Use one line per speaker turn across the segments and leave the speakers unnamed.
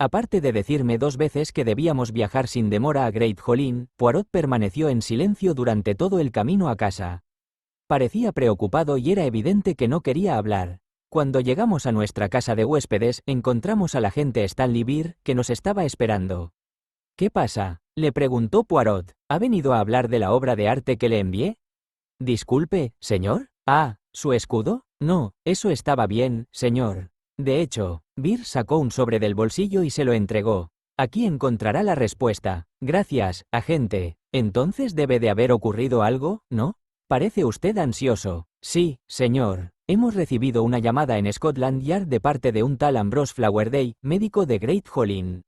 Aparte de decirme 2 veces que debíamos viajar sin demora a Great Hall Inn, Poirot permaneció en silencio durante todo el camino a casa. Parecía preocupado y era evidente que no quería hablar. Cuando llegamos a nuestra casa de huéspedes, encontramos al agente Stanley Beer, que nos estaba esperando. ¿Qué pasa?, le preguntó Poirot. ¿Ha venido a hablar de la obra de arte que le envié? Disculpe, señor. Ah, ¿su escudo? No, eso estaba bien, señor. De hecho, Beer sacó un sobre del bolsillo y se lo entregó. Aquí encontrará la respuesta. Gracias, agente. Entonces debe de haber ocurrido algo, ¿no? Parece usted ansioso. Sí, señor. Hemos recibido una llamada en Scotland Yard de parte de un tal Ambrose Flowerday, médico de Great Hall Inn.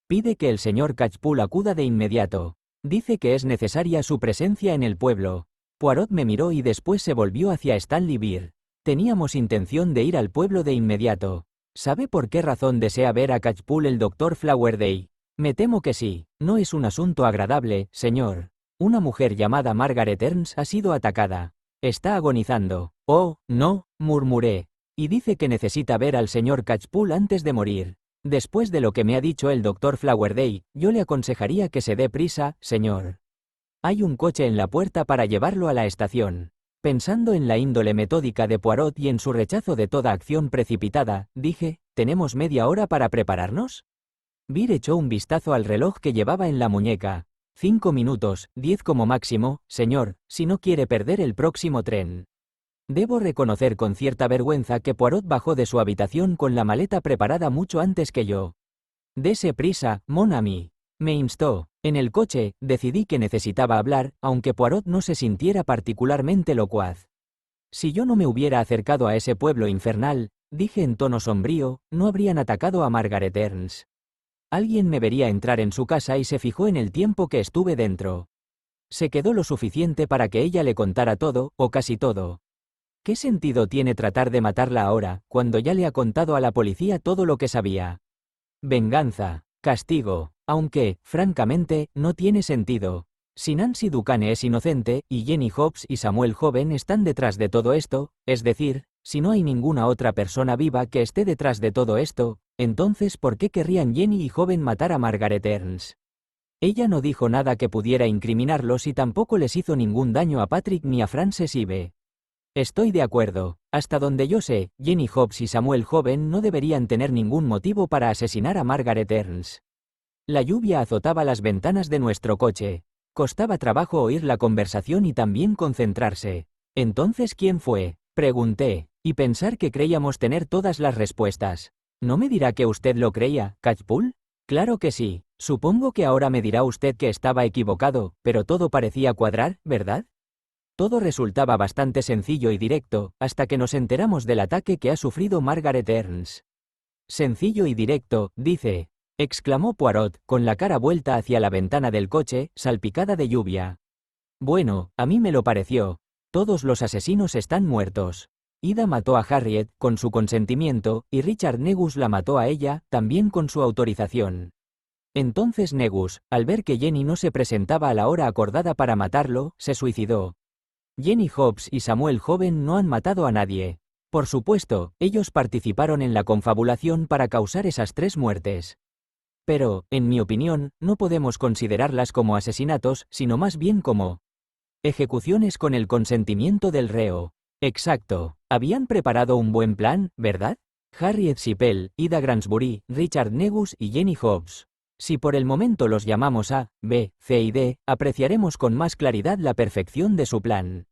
Pide que el señor Catchpool acuda de inmediato. Dice que es necesaria su presencia en el pueblo. Poirot me miró y después se volvió hacia Stanley Beer. Teníamos intención de ir al pueblo de inmediato. ¿Sabe por qué razón desea ver a Catchpool el Dr. Flowerday? Me temo que sí. No es un asunto agradable, señor. Una mujer llamada Margaret Ernst ha sido atacada. Está agonizando. Oh, no, murmuré. Y dice que necesita ver al señor Catchpool antes de morir. Después de lo que me ha dicho el Dr. Flowerday, yo le aconsejaría que se dé prisa, señor. Hay un coche en la puerta para llevarlo a la estación. Pensando en la índole metódica de Poirot y en su rechazo de toda acción precipitada, dije, ¿tenemos media hora para prepararnos? Beer echó un vistazo al reloj que llevaba en la muñeca. 5 minutos, 10 como máximo, señor, si no quiere perder el próximo tren. Debo reconocer con cierta vergüenza que Poirot bajó de su habitación con la maleta preparada mucho antes que yo. Dese prisa, mon ami. Me instó. En el coche, decidí que necesitaba hablar, aunque Poirot no se sintiera particularmente locuaz. Si yo no me hubiera acercado a ese pueblo infernal, dije en tono sombrío, no habrían atacado a Margaret Ernst. Alguien me vería entrar en su casa y se fijó en el tiempo que estuve dentro. Se quedó lo suficiente para que ella le contara todo, o casi todo. ¿Qué sentido tiene tratar de matarla ahora, cuando ya le ha contado a la policía todo lo que sabía? Venganza, castigo, aunque, francamente, no tiene sentido. Si Nancy Ducane es inocente, y Jenny Hobbs y Samuel Joven están detrás de todo esto, es decir, si no hay ninguna otra persona viva que esté detrás de todo esto, entonces ¿por qué querrían Jenny y Joven matar a Margaret Ernst? Ella no dijo nada que pudiera incriminarlos y tampoco les hizo ningún daño a Patrick ni a Frances Ive. Estoy de acuerdo. Hasta donde yo sé, Jenny Hobbs y Samuel Joven no deberían tener ningún motivo para asesinar a Margaret Ernst. La lluvia azotaba las ventanas de nuestro coche. Costaba trabajo oír la conversación y también concentrarse. ¿Entonces quién fue?, pregunté, y pensar que creíamos tener todas las respuestas. ¿No me dirá que usted lo creía, Catchpool? Claro que sí. Supongo que ahora me dirá usted que estaba equivocado, pero todo parecía cuadrar, ¿verdad? Todo resultaba bastante sencillo y directo, hasta que nos enteramos del ataque que ha sufrido Margaret Ernst. Sencillo y directo, dice, exclamó Poirot, con la cara vuelta hacia la ventana del coche, salpicada de lluvia. Bueno, a mí me lo pareció. Todos los asesinos están muertos. Ida mató a Harriet, con su consentimiento, y Richard Negus la mató a ella, también con su autorización. Entonces Negus, al ver que Jenny no se presentaba a la hora acordada para matarlo, se suicidó. Jenny Hobbs y Samuel Joven no han matado a nadie. Por supuesto, ellos participaron en la confabulación para causar esas 3 muertes. Pero, en mi opinión, no podemos considerarlas como asesinatos, sino más bien como ejecuciones con el consentimiento del reo. Exacto. Habían preparado un buen plan, ¿verdad? Harriet Sipel, Ida Gransbury, Richard Negus y Jenny Hobbs. Si por el momento los llamamos A, B, C y D, apreciaremos con más claridad la perfección de su plan.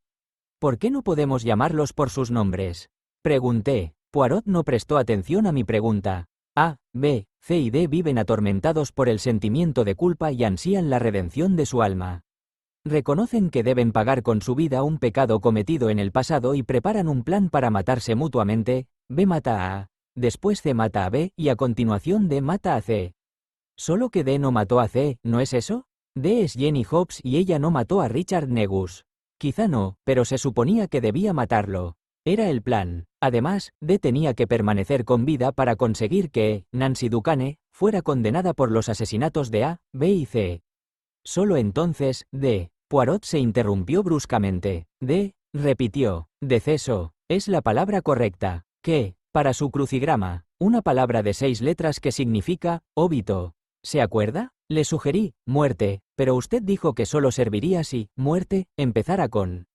¿Por qué no podemos llamarlos por sus nombres?, pregunté. Poirot no prestó atención a mi pregunta. A, B, C y D viven atormentados por el sentimiento de culpa y ansían la redención de su alma. Reconocen que deben pagar con su vida un pecado cometido en el pasado y preparan un plan para matarse mutuamente. B mata a A, después C mata a B y a continuación D mata a C. Solo que D no mató a C, ¿no es eso? D es Jenny Hobbs y ella no mató a Richard Negus. Quizá no, pero se suponía que debía matarlo. Era el plan. Además, D tenía que permanecer con vida para conseguir que Nancy Ducane fuera condenada por los asesinatos de A, B y C. Solo entonces, D. Poirot se interrumpió bruscamente. D, repitió. Deceso. Es la palabra correcta. ¿Qué? Para su crucigrama. una palabra de 6 letras que significa óbito. ¿Se acuerda? Le sugerí, muerte, pero usted dijo que solo serviría si, muerte, empezara con.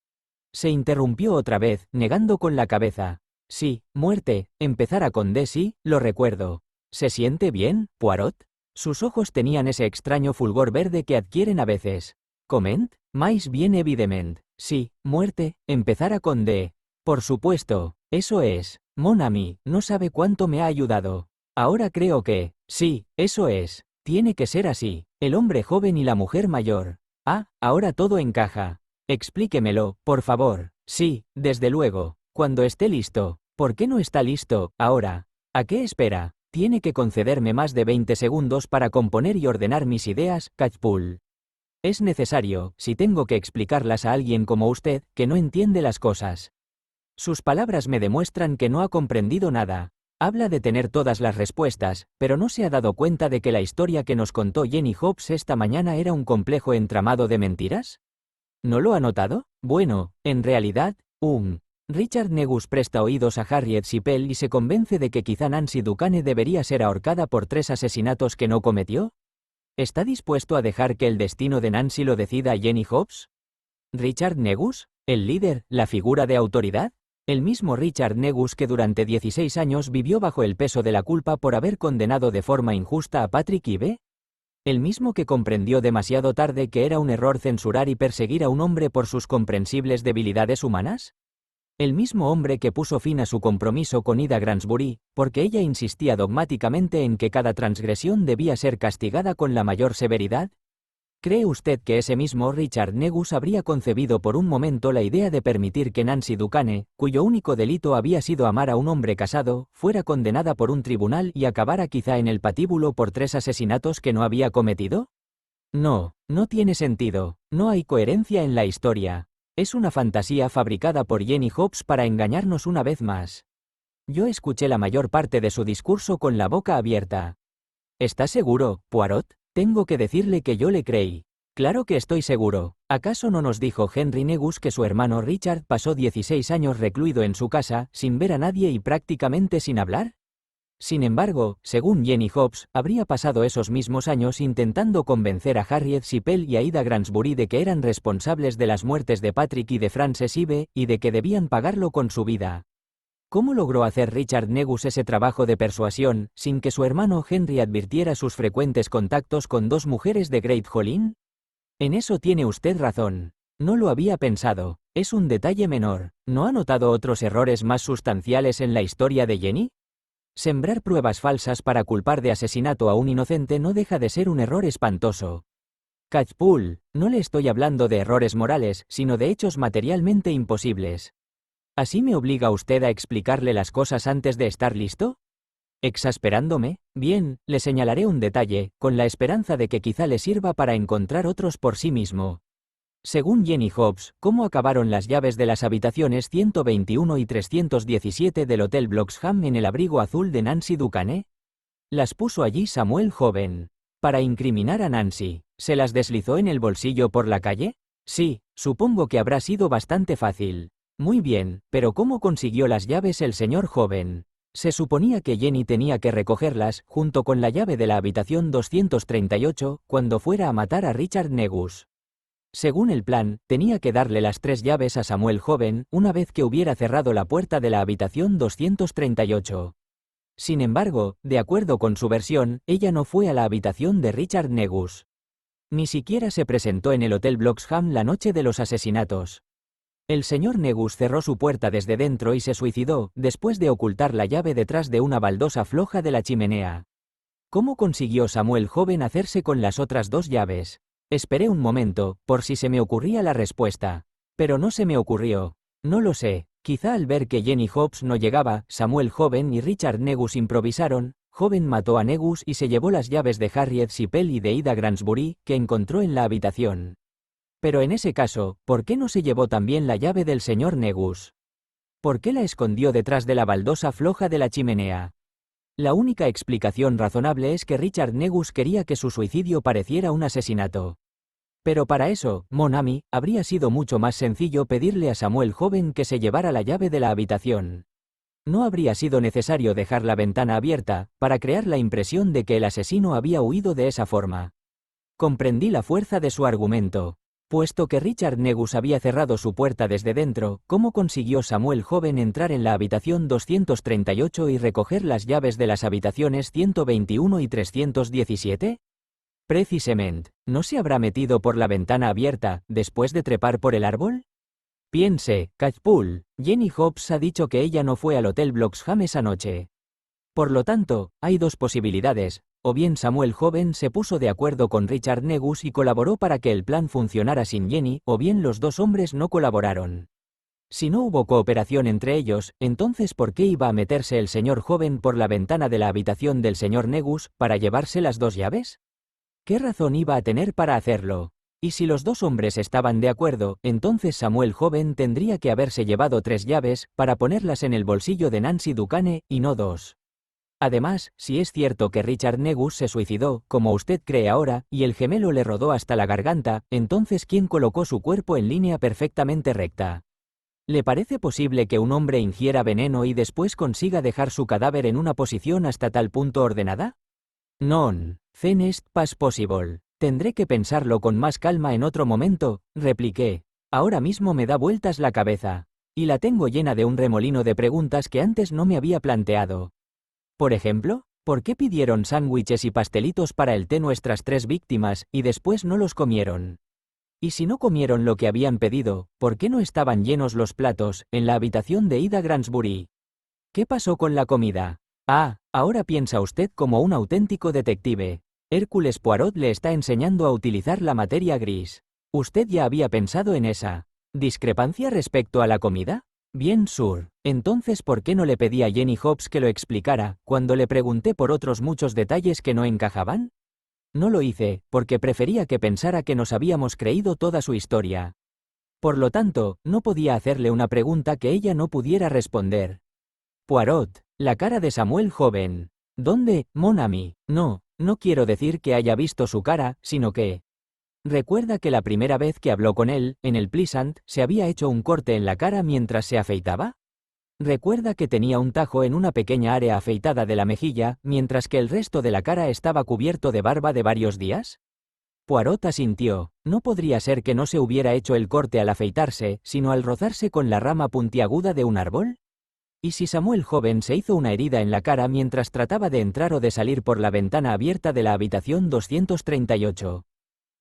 Se interrumpió otra vez, negando con la cabeza. Sí, muerte, empezara con D, sí, lo recuerdo. ¿Se siente bien, Poirot? Sus ojos tenían ese extraño fulgor verde que adquieren a veces. ¿Comment? Mais bien évidemment. Sí, muerte, empezara con D. Por supuesto, eso es. Mon ami, no sabe cuánto me ha ayudado. Ahora creo que, sí, eso es. Tiene que ser así. El hombre joven y la mujer mayor. Ah, ahora todo encaja. Explíquemelo, por favor. Sí, desde luego. Cuando esté listo. ¿Por qué no está listo, ahora? ¿A qué espera? Tiene que concederme más de 20 segundos para componer y ordenar mis ideas, Catchpool. Es necesario, si tengo que explicarlas a alguien como usted, que no entiende las cosas. Sus palabras me demuestran que no ha comprendido nada. Habla de tener todas las respuestas, pero no se ha dado cuenta de que la historia que nos contó Jenny Hobbs esta mañana era un complejo entramado de mentiras. ¿No lo ha notado? Bueno, en realidad, Richard Negus presta oídos a Harriet Sipel y se convence de que quizá Nancy Ducane debería ser ahorcada por 3 asesinatos que no cometió. ¿Está dispuesto a dejar que el destino de Nancy lo decida Jenny Hobbs? ¿Richard Negus? ¿El líder, la figura de autoridad? El mismo Richard Negus que durante 16 años vivió bajo el peso de la culpa por haber condenado de forma injusta a Patrick Ibe. El mismo que comprendió demasiado tarde que era un error censurar y perseguir a un hombre por sus comprensibles debilidades humanas. El mismo hombre que puso fin a su compromiso con Ida Granbury, porque ella insistía dogmáticamente en que cada transgresión debía ser castigada con la mayor severidad. ¿Cree usted que ese mismo Richard Negus habría concebido por un momento la idea de permitir que Nancy Ducane, cuyo único delito había sido amar a un hombre casado, fuera condenada por un tribunal y acabara quizá en el patíbulo por 3 asesinatos que no había cometido? No, no tiene sentido, no hay coherencia en la historia. Es una fantasía fabricada por Jenny Hobbs para engañarnos una vez más. Yo escuché la mayor parte de su discurso con la boca abierta. ¿Está seguro, Poirot? Tengo que decirle que yo le creí. Claro que estoy seguro. ¿Acaso no nos dijo Henry Negus que su hermano Richard pasó 16 años recluido en su casa, sin ver a nadie y prácticamente sin hablar? Sin embargo, según Jenny Hobbs, habría pasado esos mismos años intentando convencer a Harriet Sipel y a Ida Granbury de que eran responsables de las muertes de Patrick y de Frances Ibe, y de que debían pagarlo con su vida. ¿Cómo logró hacer Richard Negus ese trabajo de persuasión, sin que su hermano Henry advirtiera sus frecuentes contactos con 2 mujeres de Great Hall Inn? En eso tiene usted razón. No lo había pensado. Es un detalle menor. ¿No ha notado otros errores más sustanciales en la historia de Jenny? Sembrar pruebas falsas para culpar de asesinato a un inocente no deja de ser un error espantoso. Catchpool, no le estoy hablando de errores morales, sino de hechos materialmente imposibles. ¿Así me obliga usted a explicarle las cosas antes de estar listo? ¿Exasperándome? Bien, le señalaré un detalle, con la esperanza de que quizá le sirva para encontrar otros por sí mismo. Según Jenny Hobbs, ¿cómo acabaron las llaves de las habitaciones 121 y 317 del Hotel Bloxham en el abrigo azul de Nancy Ducane? Las puso allí Samuel Joven. Para incriminar a Nancy. ¿Se las deslizó en el bolsillo por la calle? Sí, supongo que habrá sido bastante fácil. Muy bien, pero ¿cómo consiguió las llaves el señor Joven? Se suponía que Jenny tenía que recogerlas, junto con la llave de la habitación 238, cuando fuera a matar a Richard Negus. Según el plan, tenía que darle las 3 llaves a Samuel Joven, una vez que hubiera cerrado la puerta de la habitación 238. Sin embargo, de acuerdo con su versión, ella no fue a la habitación de Richard Negus. Ni siquiera se presentó en el Hotel Bloxham la noche de los asesinatos. El señor Negus cerró su puerta desde dentro y se suicidó, después de ocultar la llave detrás de una baldosa floja de la chimenea. ¿Cómo consiguió Samuel Joven hacerse con las otras 2 llaves? Esperé un momento, por si se me ocurría la respuesta. Pero no se me ocurrió. No lo sé. Quizá al ver que Jenny Hobbs no llegaba, Samuel Joven y Richard Negus improvisaron. Joven mató a Negus y se llevó las llaves de Harriet Sipel y de Ida Granbury, que encontró en la habitación. Pero en ese caso, ¿por qué no se llevó también la llave del señor Negus? ¿Por qué la escondió detrás de la baldosa floja de la chimenea? La única explicación razonable es que Richard Negus quería que su suicidio pareciera un asesinato. Pero para eso, mon ami, habría sido mucho más sencillo pedirle a Samuel Joven que se llevara la llave de la habitación. No habría sido necesario dejar la ventana abierta, para crear la impresión de que el asesino había huido de esa forma. Comprendí la fuerza de su argumento. Puesto que Richard Negus había cerrado su puerta desde dentro, ¿cómo consiguió Samuel Joven entrar en la habitación 238 y recoger las llaves de las habitaciones 121 y 317? Precisamente, ¿no se habrá metido por la ventana abierta, después de trepar por el árbol? Piense, Catchpool, Jenny Hobbs ha dicho que ella no fue al Hotel Bloxham esa noche. Por lo tanto, hay dos posibilidades, o bien Samuel Joven se puso de acuerdo con Richard Negus y colaboró para que el plan funcionara sin Jenny, o bien los dos hombres no colaboraron. Si no hubo cooperación entre ellos, entonces ¿por qué iba a meterse el señor Joven por la ventana de la habitación del señor Negus, para llevarse las dos llaves? ¿Qué razón iba a tener para hacerlo? Y si los dos hombres estaban de acuerdo, entonces Samuel Joven tendría que haberse llevado 3 llaves, para ponerlas en el bolsillo de Nancy Ducane, y no 2. Además, si es cierto que Richard Negus se suicidó, como usted cree ahora, y el gemelo le rodó hasta la garganta, entonces ¿quién colocó su cuerpo en línea perfectamente recta? ¿Le parece posible que un hombre ingiera veneno y después consiga dejar su cadáver en una posición hasta tal punto ordenada? Non, the next pas possible. Tendré que pensarlo con más calma en otro momento, repliqué. Ahora mismo me da vueltas la cabeza. Y la tengo llena de un remolino de preguntas que antes no me había planteado. Por ejemplo, ¿por qué pidieron sándwiches y pastelitos para el té nuestras 3 víctimas, y después no los comieron? Y si no comieron lo que habían pedido, ¿por qué no estaban llenos los platos, en la habitación de Ida Granbury? ¿Qué pasó con la comida? Ah, ahora piensa usted como un auténtico detective. Hércules Poirot le está enseñando a utilizar la materia gris. ¿Usted ya había pensado en esa discrepancia respecto a la comida? Bien, Sir. Entonces, ¿por qué no le pedí a Jenny Hobbs que lo explicara, cuando le pregunté por otros muchos detalles que no encajaban? No lo hice, porque prefería que pensara que nos habíamos creído toda su historia. Por lo tanto, no podía hacerle una pregunta que ella no pudiera responder. Poirot, la cara de Samuel Joven. ¿Dónde, mon ami? No, no quiero decir que haya visto su cara, sino que... ¿Recuerda que la primera vez que habló con él, en el Pleasant, se había hecho un corte en la cara mientras se afeitaba? ¿Recuerda que tenía un tajo en una pequeña área afeitada de la mejilla, mientras que el resto de la cara estaba cubierto de barba de varios días? Poirot asintió. No podría ser que no se hubiera hecho el corte al afeitarse, sino al rozarse con la rama puntiaguda de un árbol. ¿Y si Samuel Joven se hizo una herida en la cara mientras trataba de entrar o de salir por la ventana abierta de la habitación 238?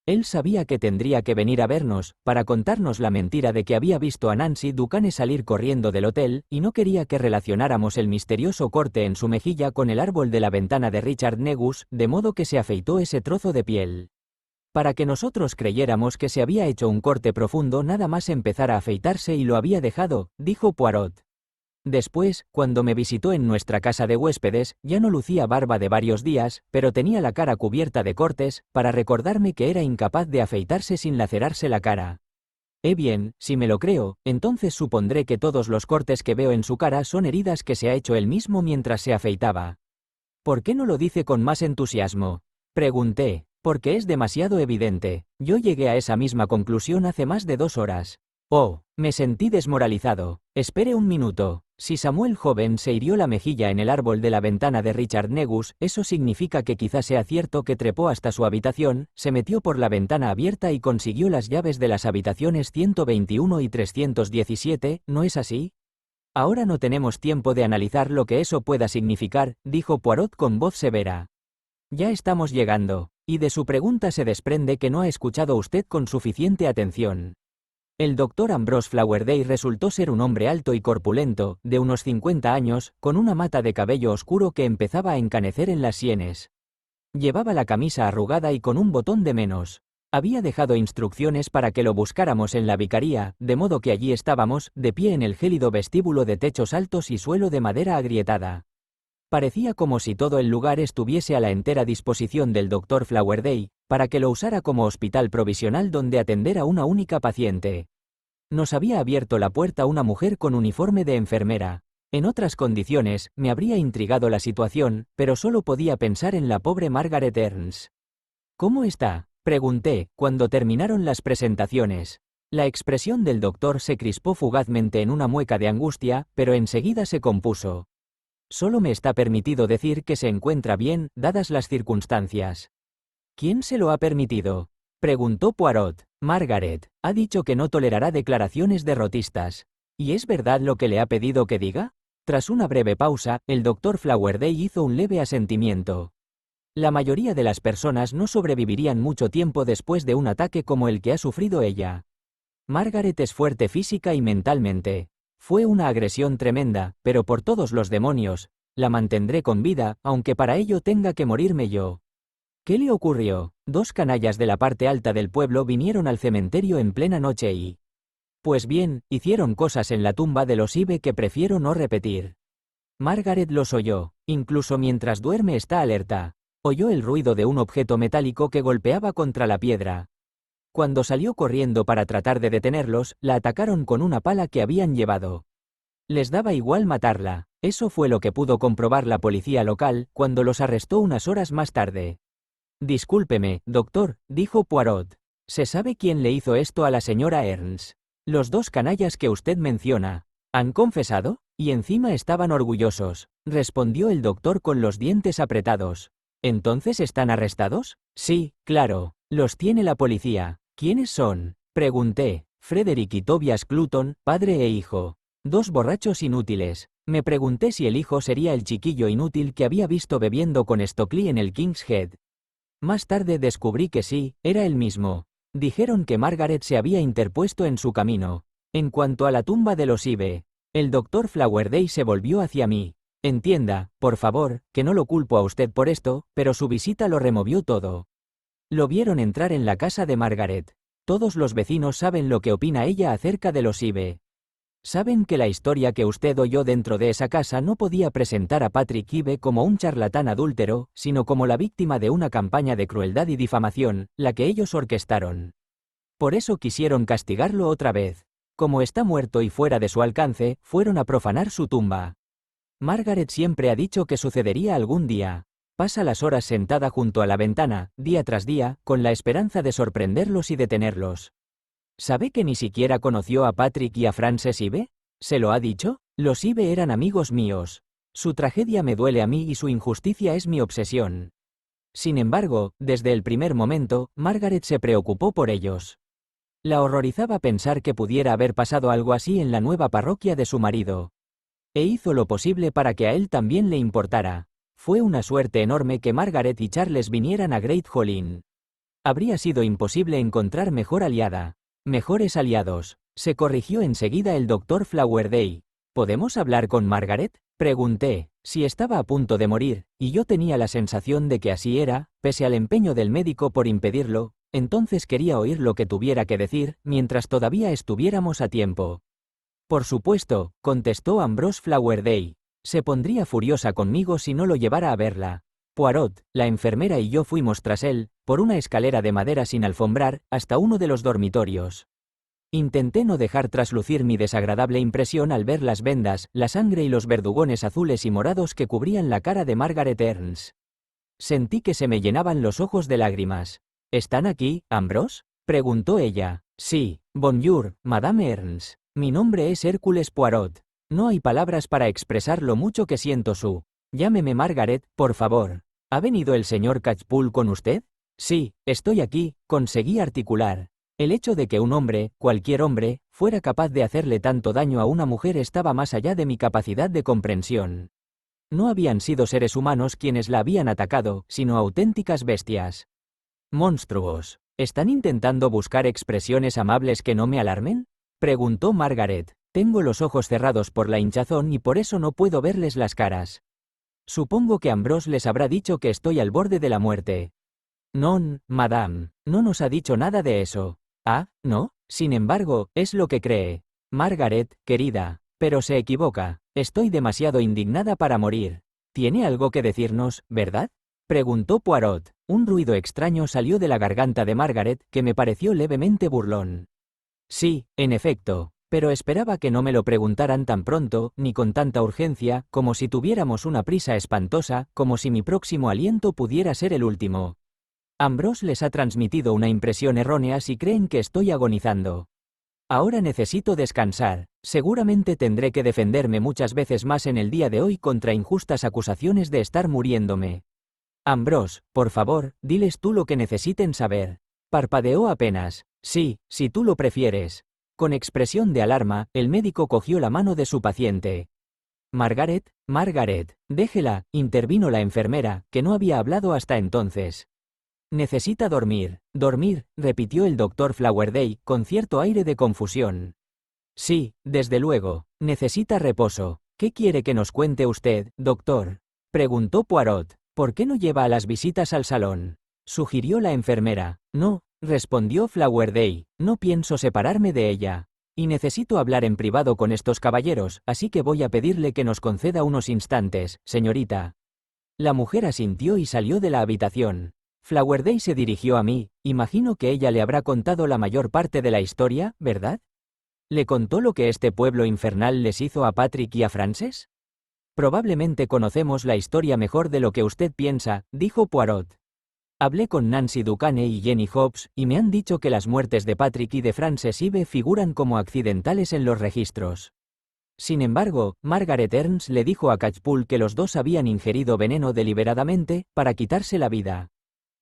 Él sabía que tendría que venir a vernos, para contarnos la mentira de que había visto a Nancy Ducane salir corriendo del hotel, y no quería que relacionáramos el misterioso corte en su mejilla con el árbol de la ventana de Richard Negus, de modo que se afeitó ese trozo de piel. Para que nosotros creyéramos que se había hecho un corte profundo nada más empezar a afeitarse y lo había dejado, dijo Poirot. Después, cuando me visitó en nuestra casa de huéspedes, ya no lucía barba de varios días, pero tenía la cara cubierta de cortes, para recordarme que era incapaz de afeitarse sin lacerarse la cara. Bien, si me lo creo, entonces supondré que todos los cortes que veo en su cara son heridas que se ha hecho él mismo mientras se afeitaba. ¿Por qué no lo dice con más entusiasmo? Pregunté. Porque es demasiado evidente. Yo llegué a esa misma conclusión hace más de 2 horas. Oh, me sentí desmoralizado. Espere un minuto. Si Samuel Joven se hirió la mejilla en el árbol de la ventana de Richard Negus, eso significa que quizá sea cierto que trepó hasta su habitación, se metió por la ventana abierta y consiguió las llaves de las habitaciones 121 y 317, ¿no es así? Ahora no tenemos tiempo de analizar lo que eso pueda significar, dijo Poirot con voz severa. Ya estamos llegando, y de su pregunta se desprende que no ha escuchado usted con suficiente atención. El doctor Ambrose Flowerday resultó ser un hombre alto y corpulento, de unos 50 años, con una mata de cabello oscuro que empezaba a encanecer en las sienes. Llevaba la camisa arrugada y con un botón de menos. Había dejado instrucciones para que lo buscáramos en la vicaría, de modo que allí estábamos, de pie en el gélido vestíbulo de techos altos y suelo de madera agrietada. Parecía como si todo el lugar estuviese a la entera disposición del doctor Flowerday, para que lo usara como hospital provisional donde atender a una única paciente. Nos había abierto la puerta una mujer con uniforme de enfermera. En otras condiciones, me habría intrigado la situación, pero solo podía pensar en la pobre Margaret Ernst. ¿Cómo está?, pregunté, cuando terminaron las presentaciones. La expresión del doctor se crispó fugazmente en una mueca de angustia, pero enseguida se compuso. Solo me está permitido decir que se encuentra bien, dadas las circunstancias. ¿Quién se lo ha permitido? Preguntó Poirot. Margaret. Ha dicho que no tolerará declaraciones derrotistas. ¿Y es verdad lo que le ha pedido que diga? Tras una breve pausa, el doctor Flowerday hizo un leve asentimiento. La mayoría de las personas no sobrevivirían mucho tiempo después de un ataque como el que ha sufrido ella. Margaret es fuerte física y mentalmente. Fue una agresión tremenda, pero por todos los demonios, la mantendré con vida, aunque para ello tenga que morirme yo. ¿Qué le ocurrió? Dos canallas de la parte alta del pueblo vinieron al cementerio en plena noche y... Pues bien, hicieron cosas en la tumba de los Ibe que prefiero no repetir. Margaret los oyó, incluso mientras duerme está alerta. Oyó el ruido de un objeto metálico que golpeaba contra la piedra. Cuando salió corriendo para tratar de detenerlos, la atacaron con una pala que habían llevado. Les daba igual matarla. Eso fue lo que pudo comprobar la policía local cuando los arrestó unas horas más tarde. Discúlpeme, doctor, dijo Poirot. ¿Se sabe quién le hizo esto a la señora Ernst? Los dos canallas que usted menciona. ¿Han confesado? Y encima estaban orgullosos, respondió el doctor con los dientes apretados. ¿Entonces están arrestados? Sí, claro. Los tiene la policía. ¿Quiénes son? Pregunté. Frederick y Tobias Cluton, padre e hijo. Dos borrachos inútiles. Me pregunté si el hijo sería el chiquillo inútil que había visto bebiendo con Stockley en el King's Head. Más tarde descubrí que sí, era el mismo. Dijeron que Margaret se había interpuesto en su camino. En cuanto a la tumba de los Ibe, el doctor Flowerday se volvió hacia mí. Entienda, por favor, que no lo culpo a usted por esto, pero su visita lo removió todo. Lo vieron entrar en la casa de Margaret. Todos los vecinos saben lo que opina ella acerca de los Ibe. Saben que la historia que usted oyó dentro de esa casa no podía presentar a Patrick Ibe como un charlatán adúltero, sino como la víctima de una campaña de crueldad y difamación, la que ellos orquestaron. Por eso quisieron castigarlo otra vez. Como está muerto y fuera de su alcance, fueron a profanar su tumba. Margaret siempre ha dicho que sucedería algún día. Pasa las horas sentada junto a la ventana, día tras día, con la esperanza de sorprenderlos y detenerlos. ¿Sabe que ni siquiera conoció a Patrick y a Frances Ibe? ¿Se lo ha dicho? Los Ibe eran amigos míos. Su tragedia me duele a mí y su injusticia es mi obsesión. Sin embargo, desde el primer momento, Margaret se preocupó por ellos. La horrorizaba pensar que pudiera haber pasado algo así en la nueva parroquia de su marido. E hizo lo posible para que a él también le importara. Fue una suerte enorme que Margaret y Charles vinieran a Great Hall Inn. Habría sido imposible encontrar mejor aliada. Mejores aliados. Se corrigió enseguida el doctor Flowerday. ¿Podemos hablar con Margaret? Pregunté. Si estaba a punto de morir, y yo tenía la sensación de que así era, pese al empeño del médico por impedirlo, entonces quería oír lo que tuviera que decir, mientras todavía estuviéramos a tiempo. Por supuesto, contestó Ambrose Flowerday. Se pondría furiosa conmigo si no lo llevara a verla. Poirot, la enfermera y yo fuimos tras él, por una escalera de madera sin alfombrar, hasta uno de los dormitorios. Intenté no dejar traslucir mi desagradable impresión al ver las vendas, la sangre y los verdugones azules y morados que cubrían la cara de Margaret Ernst. Sentí que se me llenaban los ojos de lágrimas. ¿Están aquí, Ambrose? Preguntó ella. Sí, bonjour, Madame Ernst. Mi nombre es Hércules Poirot. No hay palabras para expresar lo mucho que siento su. Llámeme Margaret, por favor. ¿Ha venido el señor Catchpool con usted? Sí, estoy aquí, conseguí articular. El hecho de que un hombre, cualquier hombre, fuera capaz de hacerle tanto daño a una mujer estaba más allá de mi capacidad de comprensión. No habían sido seres humanos quienes la habían atacado, sino auténticas bestias. Monstruos. ¿Están intentando buscar expresiones amables que no me alarmen? Preguntó Margaret. Tengo los ojos cerrados por la hinchazón y por eso no puedo verles las caras. Supongo que Ambrose les habrá dicho que estoy al borde de la muerte. No, madame, no nos ha dicho nada de eso. Ah, ¿no? Sin embargo, es lo que cree. Margaret, querida, pero se equivoca. Estoy demasiado indignada para morir. ¿Tiene algo que decirnos, verdad? Preguntó Poirot. Un ruido extraño salió de la garganta de Margaret que me pareció levemente burlón. Sí, en efecto. Pero esperaba que no me lo preguntaran tan pronto, ni con tanta urgencia, como si tuviéramos una prisa espantosa, como si mi próximo aliento pudiera ser el último. Ambrose les ha transmitido una impresión errónea si creen que estoy agonizando. Ahora necesito descansar. Seguramente tendré que defenderme muchas veces más en el día de hoy contra injustas acusaciones de estar muriéndome. Ambrose, por favor, diles tú lo que necesiten saber. Parpadeó apenas. Sí, si tú lo prefieres. Con expresión de alarma, el médico cogió la mano de su paciente. Margaret, déjela, intervino la enfermera, que no había hablado hasta entonces. Necesita dormir, repitió el doctor Flowerday, con cierto aire de confusión. Sí, desde luego, necesita reposo. ¿Qué quiere que nos cuente usted, doctor? Preguntó Poirot. ¿Por qué no lleva a las visitas al salón? Sugirió la enfermera. No, respondió Flowerday, no pienso separarme de ella. Y necesito hablar en privado con estos caballeros, así que voy a pedirle que nos conceda unos instantes, señorita. La mujer asintió y salió de la habitación. Flowerday se dirigió a mí, imagino que ella le habrá contado la mayor parte de la historia, ¿verdad? ¿Le contó lo que este pueblo infernal les hizo a Patrick y a Frances? Probablemente conocemos la historia mejor de lo que usted piensa, dijo Poirot. Hablé con Nancy Ducane y Jenny Hobbs, y me han dicho que las muertes de Patrick y de Frances Ive figuran como accidentales en los registros. Sin embargo, Margaret Ernst le dijo a Catchpool que los dos habían ingerido veneno deliberadamente, para quitarse la vida.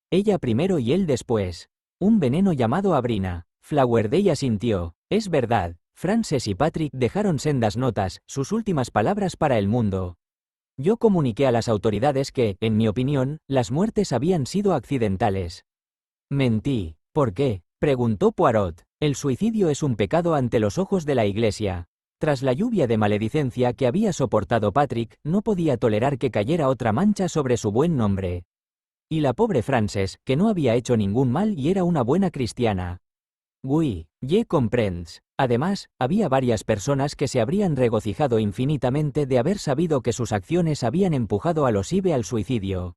Ella primero y él después. Un veneno llamado abrina. Flowerday asintió. Es verdad, Frances y Patrick dejaron sendas notas, sus últimas palabras para el mundo. Yo comuniqué a las autoridades que, en mi opinión, las muertes habían sido accidentales. Mentí. ¿Por qué? Preguntó Poirot. El suicidio es un pecado ante los ojos de la Iglesia. Tras la lluvia de maledicencia que había soportado Patrick, no podía tolerar que cayera otra mancha sobre su buen nombre. Y la pobre Frances, que no había hecho ningún mal y era una buena cristiana. Oui, je comprends. Además, había varias personas que se habrían regocijado infinitamente de haber sabido que sus acciones habían empujado a los Ive al suicidio.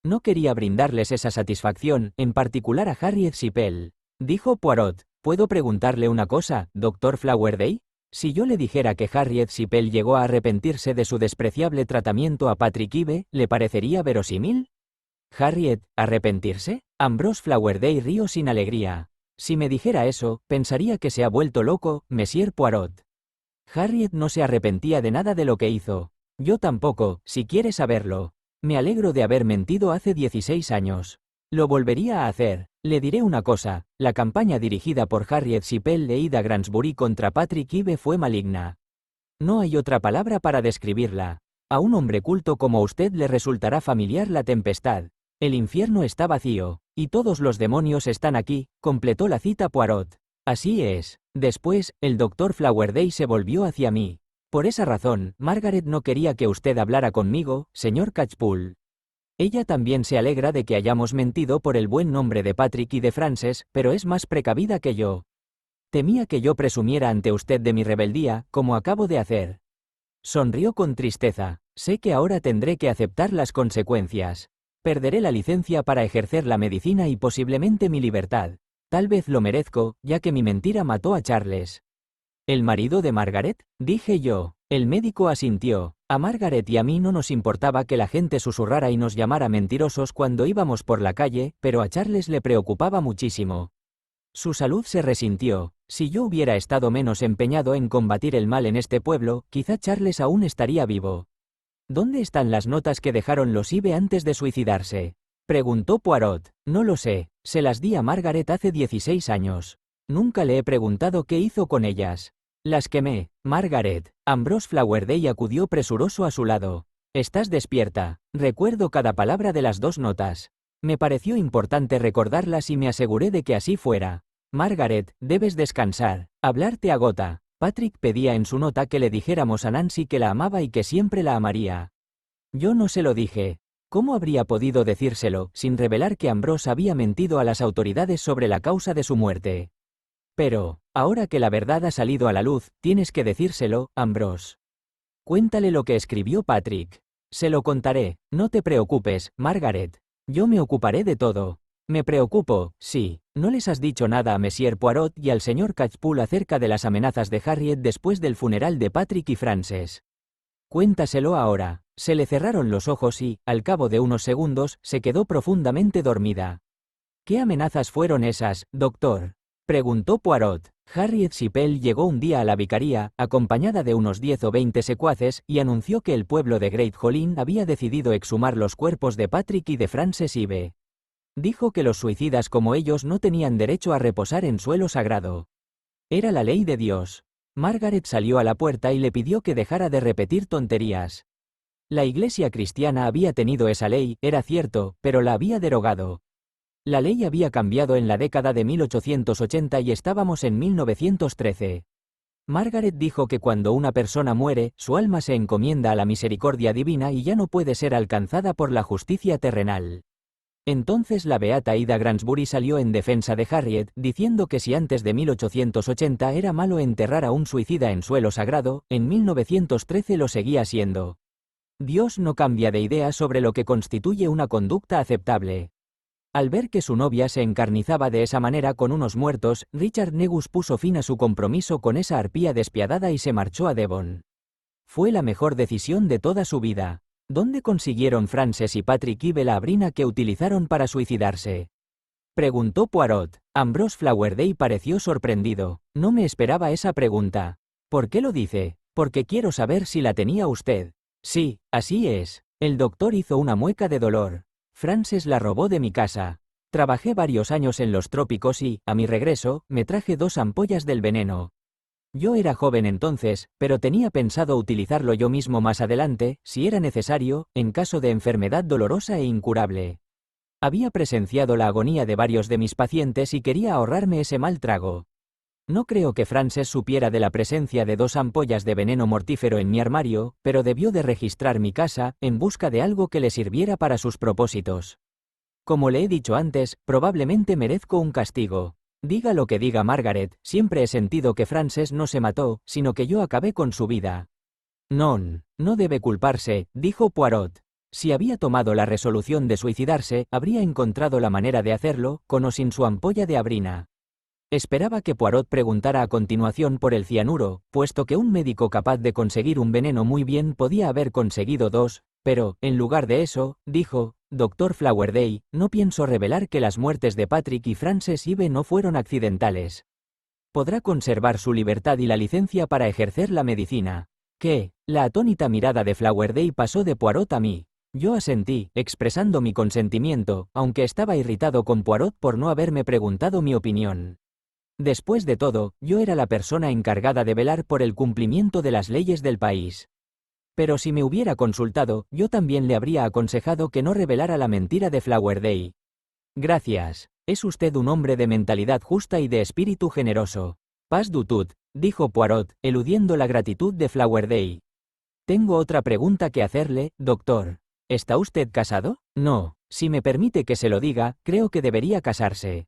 No quería brindarles esa satisfacción, en particular a Harriet Sipel. Dijo Poirot, ¿puedo preguntarle una cosa, doctor Flowerday? Si yo le dijera que Harriet Sipel llegó a arrepentirse de su despreciable tratamiento a Patrick Ive, ¿le parecería verosímil? Harriet, ¿arrepentirse? Ambrose Flowerday rió sin alegría. Si me dijera eso, pensaría que se ha vuelto loco, Monsieur Poirot. Harriet no se arrepentía de nada de lo que hizo. Yo tampoco, si quiere saberlo. Me alegro de haber mentido hace 16 años. Lo volvería a hacer. Le diré una cosa, la campaña dirigida por Harriet Sipel e Ida Gransbury contra Patrick Ive fue maligna. No hay otra palabra para describirla. A un hombre culto como usted le resultará familiar la tempestad. El infierno está vacío, y todos los demonios están aquí, completó la cita Poirot. Así es. Después, el doctor Flowerday se volvió hacia mí. Por esa razón, Margaret no quería que usted hablara conmigo, señor Catchpool. Ella también se alegra de que hayamos mentido por el buen nombre de Patrick y de Frances, pero es más precavida que yo. Temía que yo presumiera ante usted de mi rebeldía, como acabo de hacer. Sonrió con tristeza. Sé que ahora tendré que aceptar las consecuencias. Perderé la licencia para ejercer la medicina y posiblemente mi libertad. Tal vez lo merezco, ya que mi mentira mató a Charles. ¿El marido de Margaret? Dije yo. El médico asintió. A Margaret y a mí no nos importaba que la gente susurrara y nos llamara mentirosos cuando íbamos por la calle, pero a Charles le preocupaba muchísimo. Su salud se resintió. Si yo hubiera estado menos empeñado en combatir el mal en este pueblo, quizá Charles aún estaría vivo. ¿Dónde están las notas que dejaron los Ive antes de suicidarse? Preguntó Poirot. No lo sé, se las di a Margaret hace 16 años. Nunca le he preguntado qué hizo con ellas. Las quemé, Margaret. Ambrose Flowerday acudió presuroso a su lado. Estás despierta. Recuerdo cada palabra de las dos notas. Me pareció importante recordarlas y me aseguré de que así fuera. Margaret, debes descansar. Hablar te agota. Patrick pedía en su nota que le dijéramos a Nancy que la amaba y que siempre la amaría. Yo no se lo dije. ¿Cómo habría podido decírselo, sin revelar que Ambrose había mentido a las autoridades sobre la causa de su muerte? Pero, ahora que la verdad ha salido a la luz, tienes que decírselo, Ambrose. Cuéntale lo que escribió Patrick. Se lo contaré, no te preocupes, Margaret. Yo me ocuparé de todo. Me preocupo, sí. ¿No les has dicho nada a Monsieur Poirot y al señor Catchpool acerca de las amenazas de Harriet después del funeral de Patrick y Frances? Cuéntaselo ahora. Se le cerraron los ojos y, al cabo de unos segundos, se quedó profundamente dormida. ¿Qué amenazas fueron esas, doctor? Preguntó Poirot. Harriet Sipel llegó un día a la vicaría, acompañada de unos 10 o 20 secuaces, y anunció que el pueblo de Great Holin había decidido exhumar los cuerpos de Patrick y de Frances Ive. Dijo que los suicidas como ellos no tenían derecho a reposar en suelo sagrado. Era la ley de Dios. Margaret salió a la puerta y le pidió que dejara de repetir tonterías. La Iglesia cristiana había tenido esa ley, era cierto, pero la había derogado. La ley había cambiado en la década de 1880 y estábamos en 1913. Margaret dijo que cuando una persona muere, su alma se encomienda a la misericordia divina y ya no puede ser alcanzada por la justicia terrenal. Entonces la beata Ida Granbury salió en defensa de Harriet, diciendo que si antes de 1880 era malo enterrar a un suicida en suelo sagrado, en 1913 lo seguía siendo. Dios no cambia de idea sobre lo que constituye una conducta aceptable. Al ver que su novia se encarnizaba de esa manera con unos muertos, Richard Negus puso fin a su compromiso con esa arpía despiadada y se marchó a Devon. Fue la mejor decisión de toda su vida. ¿Dónde consiguieron Frances y Patrick Ive la abrina que utilizaron para suicidarse? Preguntó Poirot. Ambrose Flowerday pareció sorprendido. No me esperaba esa pregunta. ¿Por qué lo dice? Porque quiero saber si la tenía usted. Sí, así es. El doctor hizo una mueca de dolor. Frances la robó de mi casa. Trabajé varios años en los trópicos y, a mi regreso, me traje 2 ampollas del veneno. Yo era joven entonces, pero tenía pensado utilizarlo yo mismo más adelante, si era necesario, en caso de enfermedad dolorosa e incurable. Había presenciado la agonía de varios de mis pacientes y quería ahorrarme ese mal trago. No creo que Frances supiera de la presencia de 2 ampollas de veneno mortífero en mi armario, pero debió de registrar mi casa, en busca de algo que le sirviera para sus propósitos. Como le he dicho antes, probablemente merezco un castigo. Diga lo que diga Margaret, siempre he sentido que Frances no se mató, sino que yo acabé con su vida. No debe culparse, dijo Poirot. Si había tomado la resolución de suicidarse, habría encontrado la manera de hacerlo, con o sin su ampolla de abrina. Esperaba que Poirot preguntara a continuación por el cianuro, puesto que un médico capaz de conseguir un veneno muy bien podía haber conseguido 2, pero, en lugar de eso, dijo, Dr. Flowerday, no pienso revelar que las muertes de Patrick y Frances Ive no fueron accidentales. Podrá conservar su libertad y la licencia para ejercer la medicina. ¿Qué? La atónita mirada de Flowerday pasó de Poirot a mí. Yo asentí, expresando mi consentimiento, aunque estaba irritado con Poirot por no haberme preguntado mi opinión. Después de todo, yo era la persona encargada de velar por el cumplimiento de las leyes del país. Pero si me hubiera consultado, yo también le habría aconsejado que no revelara la mentira de Flowerday. Gracias. Es usted un hombre de mentalidad justa y de espíritu generoso. Pas du tout, dijo Poirot, eludiendo la gratitud de Flowerday. Tengo otra pregunta que hacerle, doctor. ¿Está usted casado? No. Si me permite que se lo diga, creo que debería casarse.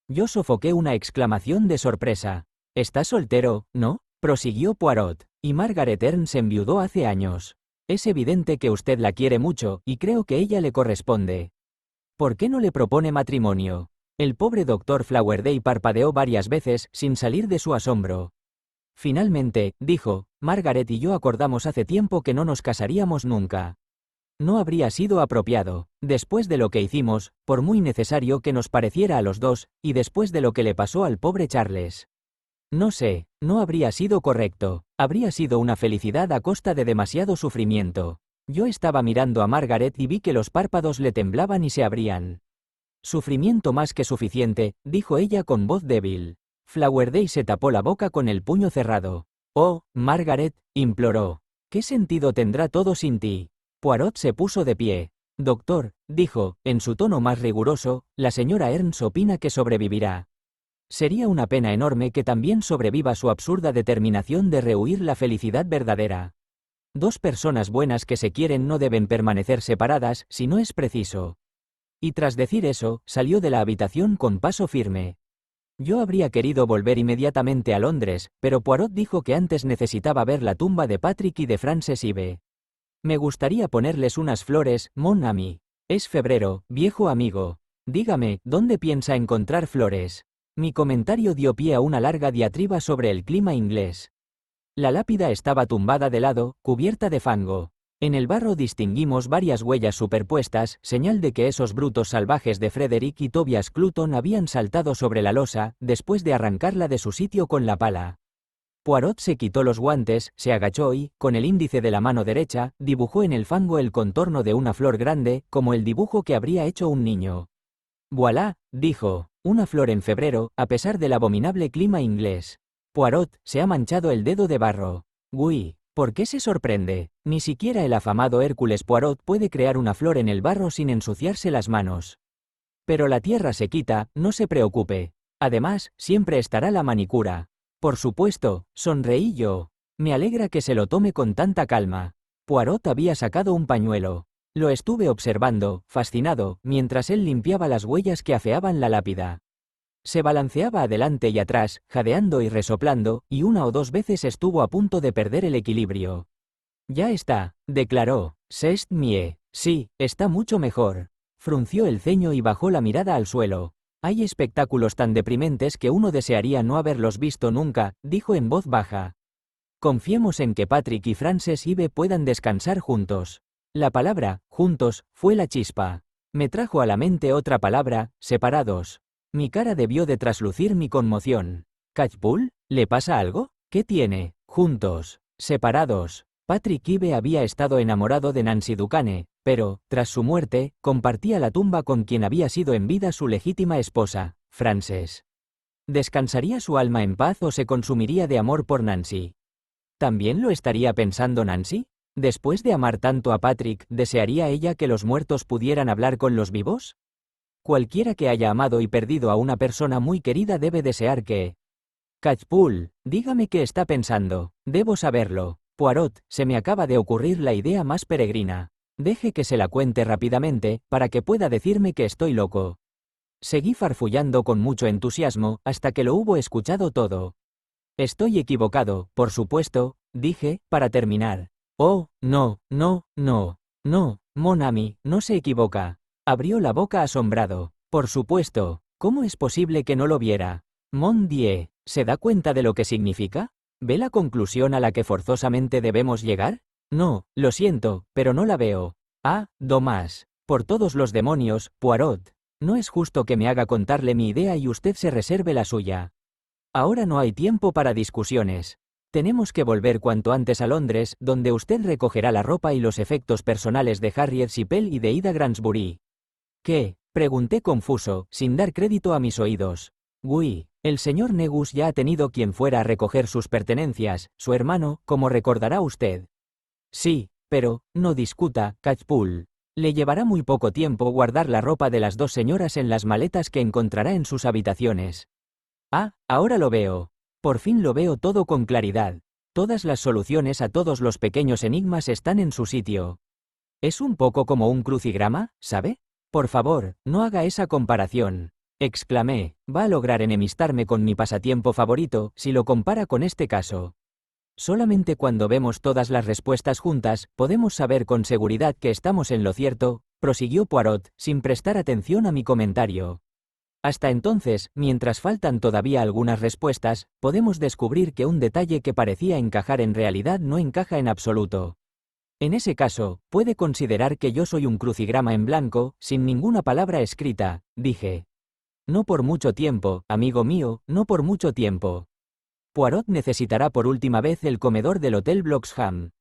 Yo sofoqué una exclamación de sorpresa. ¿Está soltero, no? Prosiguió Poirot. Y Margaret Ernst enviudó hace años. Es evidente que usted la quiere mucho, y creo que ella le corresponde. ¿Por qué no le propone matrimonio? El pobre doctor Flowerday parpadeó varias veces, sin salir de su asombro. Finalmente, dijo, Margaret y yo acordamos hace tiempo que no nos casaríamos nunca. No habría sido apropiado, después de lo que hicimos, por muy necesario que nos pareciera a los dos, y después de lo que le pasó al pobre Charles. No sé, no habría sido correcto, habría sido una felicidad a costa de demasiado sufrimiento. Yo estaba mirando a Margaret y vi que los párpados le temblaban y se abrían. Sufrimiento más que suficiente, dijo ella con voz débil. Flowerday se tapó la boca con el puño cerrado. Oh, Margaret, imploró. ¿Qué sentido tendrá todo sin ti? Poirot se puso de pie. Doctor, dijo, en su tono más riguroso, la señora Ernst opina que sobrevivirá. Sería una pena enorme que también sobreviva su absurda determinación de rehuir la felicidad verdadera. 2 personas buenas que se quieren no deben permanecer separadas si no es preciso. Y tras decir eso, salió de la habitación con paso firme. Yo habría querido volver inmediatamente a Londres, pero Poirot dijo que antes necesitaba ver la tumba de Patrick y de Frances Ive. Me gustaría ponerles unas flores, mon ami. Es febrero, viejo amigo. Dígame, ¿dónde piensa encontrar flores? Mi comentario dio pie a una larga diatriba sobre el clima inglés. La lápida estaba tumbada de lado, cubierta de fango. En el barro distinguimos varias huellas superpuestas, señal de que esos brutos salvajes de Frederick y Tobias Cluton habían saltado sobre la losa, después de arrancarla de su sitio con la pala. Poirot se quitó los guantes, se agachó y, con el índice de la mano derecha, dibujó en el fango el contorno de una flor grande, como el dibujo que habría hecho un niño. «Voilà», dijo, «una flor en febrero, a pesar del abominable clima inglés». Poirot se ha manchado el dedo de barro. «Gui, ¿por qué se sorprende? Ni siquiera el afamado Hércules Poirot puede crear una flor en el barro sin ensuciarse las manos. Pero la tierra se quita, no se preocupe. Además, siempre estará la manicura». «Por supuesto», sonreí yo. «Me alegra que se lo tome con tanta calma». Poirot había sacado un pañuelo. Lo estuve observando, fascinado, mientras él limpiaba las huellas que afeaban la lápida. Se balanceaba adelante y atrás, jadeando y resoplando, y una o dos veces estuvo a punto de perder el equilibrio. «Ya está», declaró. «C'est mieux. Sí, está mucho mejor». Frunció el ceño y bajó la mirada al suelo. «Hay espectáculos tan deprimentes que uno desearía no haberlos visto nunca», dijo en voz baja. «Confiemos en que Patrick y Frances Ive puedan descansar juntos». La palabra, juntos, fue la chispa. Me trajo a la mente otra palabra, separados. Mi cara debió de traslucir mi conmoción. «¿Catchpool? ¿Le pasa algo? ¿Qué tiene? Juntos, separados». Patrick Ive había estado enamorado de Nancy Ducane, pero, tras su muerte, compartía la tumba con quien había sido en vida su legítima esposa, Frances. ¿Descansaría su alma en paz o se consumiría de amor por Nancy? ¿También lo estaría pensando Nancy? Después de amar tanto a Patrick, ¿desearía ella que los muertos pudieran hablar con los vivos? Cualquiera que haya amado y perdido a una persona muy querida debe desear que... «Catchpool, dígame qué está pensando, debo saberlo». «Poirot, se me acaba de ocurrir la idea más peregrina. Deje que se la cuente rápidamente, para que pueda decirme que estoy loco». Seguí farfullando con mucho entusiasmo, hasta que lo hubo escuchado todo. «Estoy equivocado, por supuesto», dije, para terminar. «Oh, no, no, no, no, mon ami, no se equivoca». Abrió la boca asombrado. «Por supuesto, ¿cómo es posible que no lo viera? Mon Dieu, ¿se da cuenta de lo que significa? ¿Ve la conclusión a la que forzosamente debemos llegar? No, lo siento, pero no la veo». «Ah, Domas. Por todos los demonios, Poirot. No es justo que me haga contarle mi idea y usted se reserve la suya. Ahora no hay tiempo para discusiones. Tenemos que volver cuanto antes a Londres, donde usted recogerá la ropa y los efectos personales de Harriet Sipel y de Ida Granbury». «¿Qué?», pregunté confuso, sin dar crédito a mis oídos. «Oui, el señor Negus ya ha tenido quien fuera a recoger sus pertenencias, su hermano, como recordará usted». «Sí, pero, no discuta, Catchpool. Le llevará muy poco tiempo guardar la ropa de las dos señoras en las maletas que encontrará en sus habitaciones». «Ah, ahora lo veo. Por fin lo veo todo con claridad. Todas las soluciones a todos los pequeños enigmas están en su sitio. Es un poco como un crucigrama, ¿sabe? Por favor, no haga esa comparación», exclamé. «Va a lograr enemistarme con mi pasatiempo favorito si lo compara con este caso. Solamente cuando vemos todas las respuestas juntas, podemos saber con seguridad que estamos en lo cierto», prosiguió Poirot, sin prestar atención a mi comentario. «Hasta entonces, mientras faltan todavía algunas respuestas, podemos descubrir que un detalle que parecía encajar en realidad no encaja en absoluto. En ese caso, puede considerar que yo soy un crucigrama en blanco, sin ninguna palabra escrita», dije. «No por mucho tiempo, amigo mío, no por mucho tiempo. Poirot necesitará por última vez el comedor del Hotel Bloxham.